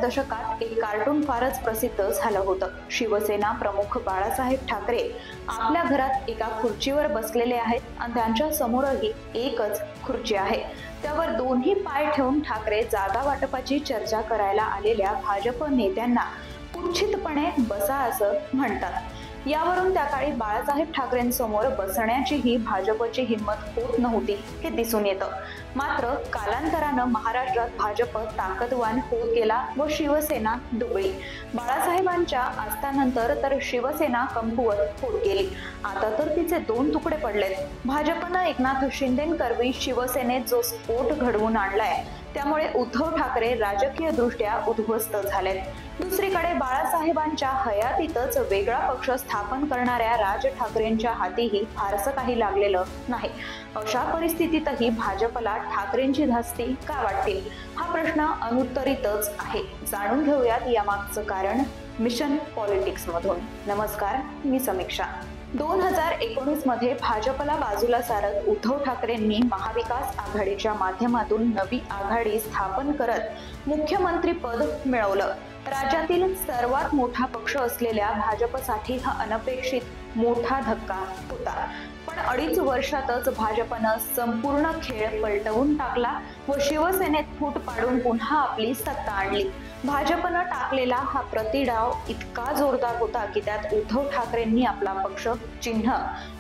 दशकात एक कार्टून फारच प्रसिद्ध झालं होतं। शिवसेना प्रमुख बाळासाहेब ठाकरे आपल्या घरात एका खुर्चीवर बसलेले आहेत आणि त्यांच्या समोरही एकच खुर्ची आहे। त्यावर दोन्ही पाय ठेवून ठाकरे जागा वाटपाची चर्चा करायला आलेल्या भाजप नेत्यांना कुत्सितपणे बसा असं म्हणतात। यावरून त्या काळी बाळासाहेब ठाकरेंसमोर बसण्याचीही भाजपची हिंमत होत नव्हती हे दिसून येतं। मात्र कालांतरानं महाराष्ट्रात भाजप ताकदवान होत गेला व शिवसेना दुबळी। बाळासाहेबांच्या अस्तानंतर तर शिवसेना कमकुवत होत गेली। आता तर तिचे दोन तुकडे पडलेत। भाजपनं एकनाथ शिंदेंकरवी शिवसेनेत जो स्फोट घडवून आणलाय त्यामुळे उद्धव ठाकरे राजकीय दृष्ट्या उद्ध्वस्त झालेत। दुसरीकडे बाळासाहेबांच्या हयातीतच वेगळा पक्ष स्थापन करणाऱ्या राज ठाकरेंच्या हातीही फारसं काही लागलेलं नाही। अशा परिस्थितीतही भाजपला ठाकरेंची धास्ती का वाटतील हा प्रश्न अनुत्तरितच आहे। जाणून घेऊयात यामागचं कारण मिशन पॉलिटिक्स मधून। नमस्कार, मी समीक्षा। 2019 मध्ये भाजपला बाजूला सारत उद्धव ठाकरेंनी महाविकास आघाडीच्या माध्यमातून नवी आघाडी स्थापन करत मुख्यमंत्री पद मिळवलं। राज्यातील सर्वात मोठा पक्ष असलेल्या भाजपसाठी हा अनपेक्षित मोठा धक्का होता। पण 2.5 वर्षातच भाजपनं संपूर्ण खेळ पलटवून टाकला व शिवसेनेत फूट पाडून पुन्हा आपली सत्ता आणली। भाजपनं टाकलेला हा प्रतिडाव इतका जोरदार होता की त्यात उद्धव ठाकरेंनी आपला पक्ष, चिन्ह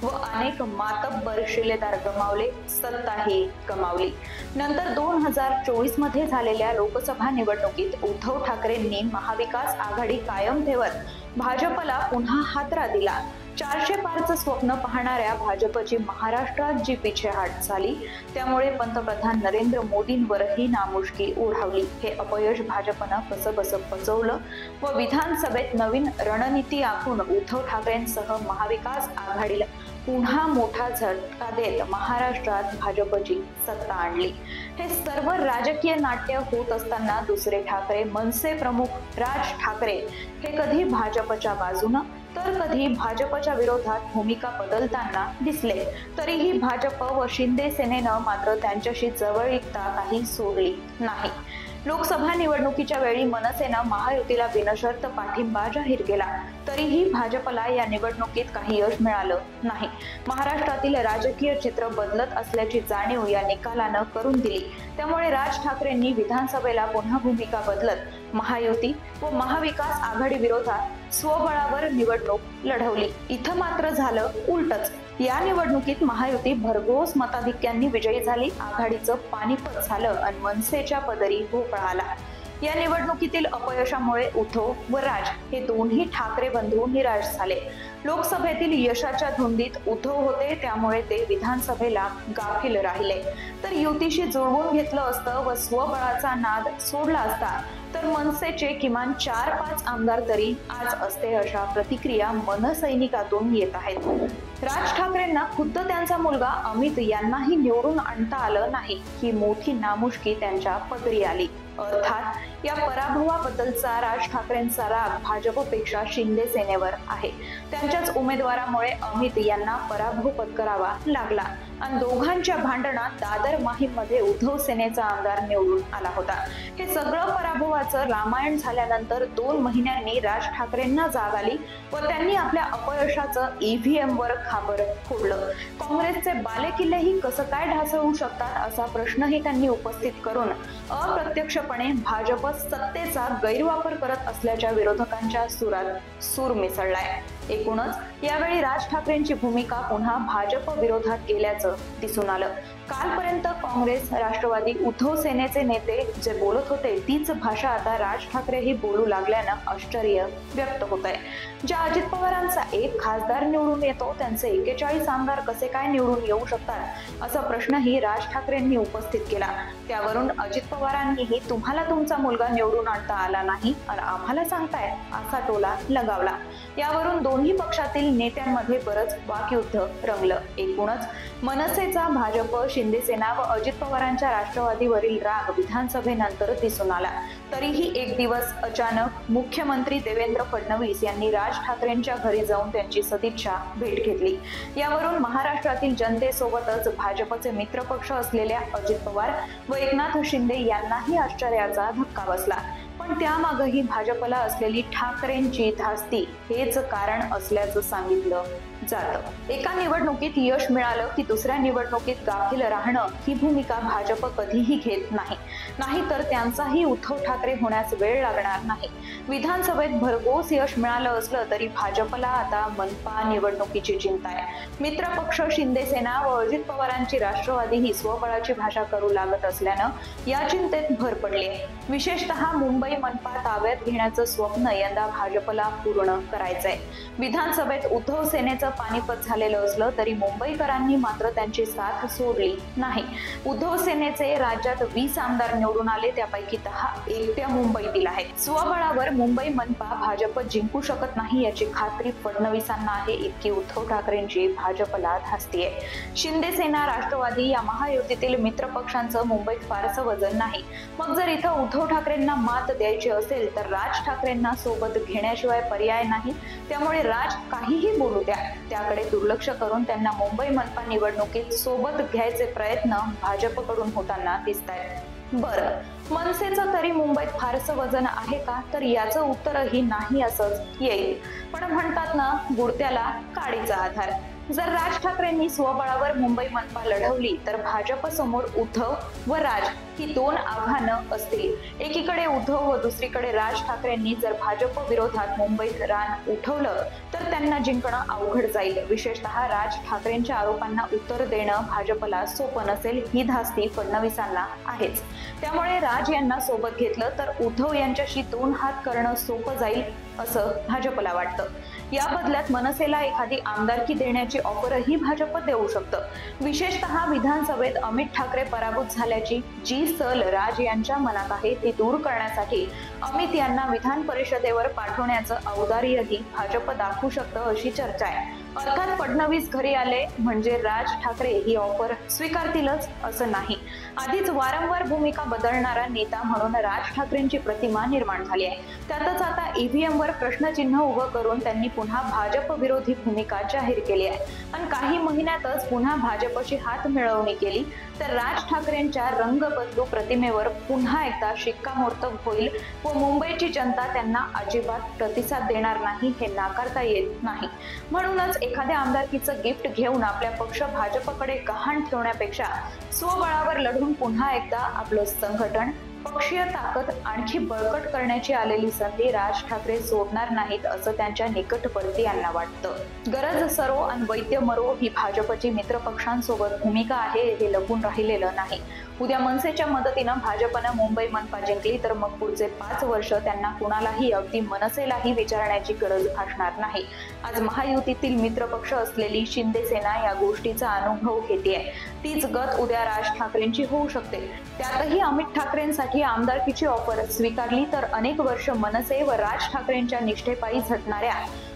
व अनेक मातब्बर शिलेदार गमावले, सत्ताही गमावली। नंतर 2024 मध्ये झालेल्या लोकसभा निवडणुकीत उद्धव ठाकरेंनी महाविकास आघाडी कायम ठेवत भाजपला पुन्हा हातरा दिला। 400 पारचं स्वप्न पाहणाऱ्या भाजपची महाराष्ट्रात जी पिछेहाट झाली त्यामुळे पंतप्रधान नरेंद्र मोदींवरही नामुष्की ओढावली। हे अपयश भाजपनं कसंबसं पचवलं व विधानसभेत नवीन रणनीती आखून उद्धव ठाकरेंसह महाविकास आघाडीला पुन्हा मोठा झटका देत महाराष्ट्रात भाजपची सत्ता आणली। हे सर्व राजकीय नाट्य होत असताना दुसरे ठाकरे मनसे प्रमुख राज ठाकरे हे कधी भाजपच्या बाजूनं तर कधी भाजपच्या विरोधात भूमिका बदलताना दिसले। तरीही भाजप व शिंदे सेनेनं मात्र त्यांच्याशी जवळीकता काही सोडली नाही। लोकसभा निवडणुकीच्या वेळी मनसेनं महायुतीला बिनशर्त पाठिंबा जाहीर केला, तरीही भाजपला या निवडणुकीत काही यश मिळालं नाही। महाराष्ट्रातील राजकीय चित्र बदलत असल्याची जाणीव या निकालानं करून दिली। त्यामुळे राज ठाकरेंनी विधानसभेला पुन्हा भूमिका बदलत महायुती व महाविकास आघाडी विरोधात स्वबळावर निवडणूक लढवली। इथं मात्र झालं उलटच। या निवडणुकीत महायुती भरघोस मताधिक्यांनी विजयी झाली, आघाडीचं पानिपत झालं आणि मनसेच्या पदरी भोपळा आला। या निवडणुकीतील अपयशामुळे उद्धव व राज हे दोन्ही ठाकरे बंधू निराश झाले। लोकसभेतील यशाच्या धुंदीत उद्धव होते त्यामुळे ते विधानसभेला गाफील राहिले। तर युतीशी जुळवून घेतलं असतं व स्वबळाचा नाद सोडला असता तर मनसेचे किमान 4-5 आमदार तरी आज असते, अशा प्रतिक्रिया मनसैनिकातून येत आहेत। राज ठाकरेंना खुद्द त्यांचा मुलगा अमित यांनाही निवडून आणता आलं नाही ही मोठी नामुष्की त्यांच्या पदरी आली। अर्थात या पराभवाबद्दलचा राज ठाकरेंचा राग भाजपपेक्षा शिंदे सेनेवर आहे। त्यांच्याच उमेदवारामुळे अमित यांना पराभव पत्करावा लागला आणि दोघांच्या भांडणात दादर माहीममध्ये उद्धव सेनेचा आमदार निवडून आला होता। हे सगळं पराभवाचं रामायण झाल्यानंतर 2 महिन्यांनी राज ठाकरेंना जाग आली व त्यांनी आपल्या अपयशाचं EVM वर खापर फोडलं। काँग्रेसचे बालेकिल्लेही कसं काय ढासळू शकतात असा प्रश्नही त्यांनी उपस्थित करून अप्रत्यक्षपणे भाजप सत्तेचा गैरवापर करत असल्याच्या विरोधकांच्या सुरात सूर मिसळलाय। एकूणच यावेळी राज ठाकरेंची भूमिका पुन्हा भाजप विरोधात गेल्याचं दिसून आलं। कालपर्यंत काँग्रेस, राष्ट्रवादी, उद्धव सेनेचे नेते जे बोलत होते तीच भाषा आता राज ठाकरेही बोलू लागल्यानं आश्चर्य व्यक्त होत आहे। ज्या अजित पवारांचा एक खासदार निवडून येतो त्यांचे 41 आमदार कसे काय निवडून येऊ शकतात असा प्रश्नही राज ठाकरेंनी उपस्थित केला। त्यावरून अजित पवारांनीही तुम्हाला तुमचा मुलगा निवडून आणता आला नाही आणि आम्हाला सांगताय असा टोला लगावला। यावरून दोन्ही पक्षातील नेत्यांमध्ये बरंच वाकयुद्ध रंगलं। एकूणच मनसेचा भाजप, शिंदेसेना व अजित पवारांच्या राष्ट्रवादीवरील राग विधानसभेनंतर दिसून आला। तरीही एक दिवस अचानक मुख्यमंत्री देवेंद्र फडणवीस यांनी राज ठाकरेंच्या घरी जाऊन त्यांची सदिच्छा भेट घेतली। यावरून महाराष्ट्रातील जनतेसोबतच भाजपचे मित्रपक्ष असलेल्या अजित पवार व एकनाथ शिंदे यांनाही आश्चर्याचा धक्का बसला। पण त्यामागेही भाजपला असलेली ठाकरेंची धास्ती हेच कारण असल्याचं सांगितलं जातं। एका निवडणुकीत यश मिळालं की दुसऱ्या निवडणुकीत गाफील राहणं ही भूमिका भाजप कधीही घेत नाही। नाहीतर त्यांचाही उद्धव ठाकरे होण्यास वेळ लागणार नाही। विधानसभेत भरघोस यश मिळालं असलं तरी भाजपला आता मनपा निवडणुकीची चिंता आहे। मित्रपक्ष शिंदे सेना व अजित पवारांची राष्ट्रवादी ही स्वबळाची भाषा करू लागत असल्यानं या चिंतेत भर पडली आहे। विशेषतः मुंबई मनपा ताब्यात घेण्याचं स्वप्न यंदा भाजपला पूर्ण करायचंय। विधानसभेत उद्धव सेनेचं पानिपत झालेलं असलं तरी मुंबईकरांनी मात्र त्यांची साथ सोडली नाही। उद्धव सेनेचे राज्यात 20 आमदार निवडून आले, त्यापैकी 10 एकट्या मुंबईतील आहेत। स्वबळावर मुंबई मनपा भाजप जिंकू शकत नाही याची खात्री फडणवीसांना आहे, इतकी उद्धव ठाकरेंची भाजपला धास्ती आहे। शिंदे सेना राष्ट्रवादी या महायुतीतील मित्र पक्षांचं मुंबईत फारसं वजन नाही। मग जर इथं उद्धव ठाकरेंना मात द्यायची असेल तर राज ठाकरेंना सोबत घेण्याशिवाय पर्याय नाही। त्यामुळे राज काहीही बोलू द्या, त्याकडे दुर्लक्ष करून त्यांना मुंबई मनपा निवडणुकीत सोबत घ्यायचे प्रयत्न भाजपकडून होताना दिसतायत। बरं, मनसेचं तरी मुंबईत फारसं वजन आहे का? तर याचं उत्तरही नाही असंच येईल। पण म्हणतात ना, गुडत्याला काडीचा आधार। जर राज ठाकरेंनी स्वबळावर मुंबई मनपा लढवली तर भाजप समोर उद्धव व राज ही दोन आव्हानं असतील। एकीकडे उद्धव व दुसरीकडे राज ठाकरेंनी जर भाजप विरोधात मुंबईत रान उठवलं तर त्यांना जिंकणं अवघड जाईल। विशेषतः राज ठाकरेंच्या आरोपांना उत्तर देणं भाजपला सोपं नसेल, ही धास्ती फडणवीसांना आहेच। त्यामुळे राज यांना सोबत घेतलं तर उद्धव यांच्याशी 2 हात करणं सोपं जाईल असं भाजपला वाटतं। या बदल्यात मनसेला एखादी आमदारकी देण्याची ऑफरही भाजप देऊ शकतं। विशेषतः विधानसभेत अमित ठाकरे पराभूत झाल्याची जी सल राज यांच्या मनात आहे ती दूर करण्यासाठी अमित यांना विधान परिषदेवर पाठवण्याचं औदार्यही भाजप दाखवू शकतं अशी चर्चा आहे। अर्थात फडणवीस घरी आले म्हणजे राज ठाकरे ही ऑफर स्वीकारतीलच असं नाही। आधीच वारंवार भूमिका बदलणारा नेता म्हणून राज ठाकरेंची प्रतिमा निर्माण झाली आहे। त्यातच आता ईव्हीएम वर प्रश्नचिन्ह उभं करून त्यांनी पुन्हा भाजप विरोधी भूमिका जाहीर केली आहे आणि काही महिन्यातच पुन्हा भाजपची हात मिळवणी केली तर राज ठाकरेंच्या रंग बदलू प्रतिमेवर पुन्हा एकदा शिक्कामोर्तब होईल व मुंबईची जनता त्यांना अजिबात प्रतिसाद देणार नाही हे नाकारता येत नाही। म्हणूनच एखाद्या आमदारकीचं गिफ्ट घेऊन आपल्या पक्ष भाजपकडे गहाण ठेवण्यापेक्षा स्वबळावर लढून पुन्हा एकदा आपलं संघटन पक्षीय ताकद आणखी बळकट करण्याची आलेली संधी राज ठाकरे सोडणार नाहीत असं त्यांच्या निकटवर्तीयांना वाटतं। गरज सरो आणि वैद्य मरो ही भाजपची मित्र पक्षांसोबत भूमिका आहे हे लपून राहिलेलं नाही। उद्या मनसेच्या मदतीनं भाजपनं मुंबई मनपा जिंकली तर मग पुढचे 5 वर्ष त्यांना कुणालाही, अगदी मनसेलाही विचारण्याची गरज भासणार नाही। आज महायुतीतील मित्रपक्ष असलेली शिंदे सेना या गोष्टीचा अनुभव घेतेय। तीच गत उद्या राज ठाकरेंची होऊ शकते। त्यातही अमित ठाकरेंसाठी आमदारकीची ऑफर स्वीकारली तर अनेक वर्ष मनसे व राज ठाकरेंच्या निष्ठेपायी झटणाऱ्या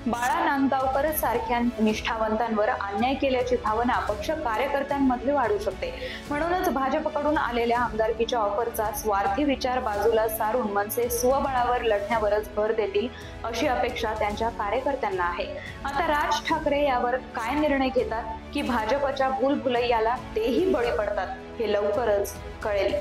बाळा नांदगावकर सारख्या निष्ठावंतांवर अन्याय केल्याची भावना पक्ष कार्यकर्त्यांमध्ये वाढू शकते। म्हणूनच भाजपकडून आलेल्या आमदारकीच्या ऑफरचा स्वार्थी विचार बाजूला सारून मनसे स्वबळावर लढण्यावरच भर देतील अशी अपेक्षा त्यांच्या कार्यकर्त्यांना आहे। आता राज ठाकरे यावर काय निर्णय घेतात की भाजपच्या भूलभुलैयाला तेही बळी पडतात हे लवकरच कळेल।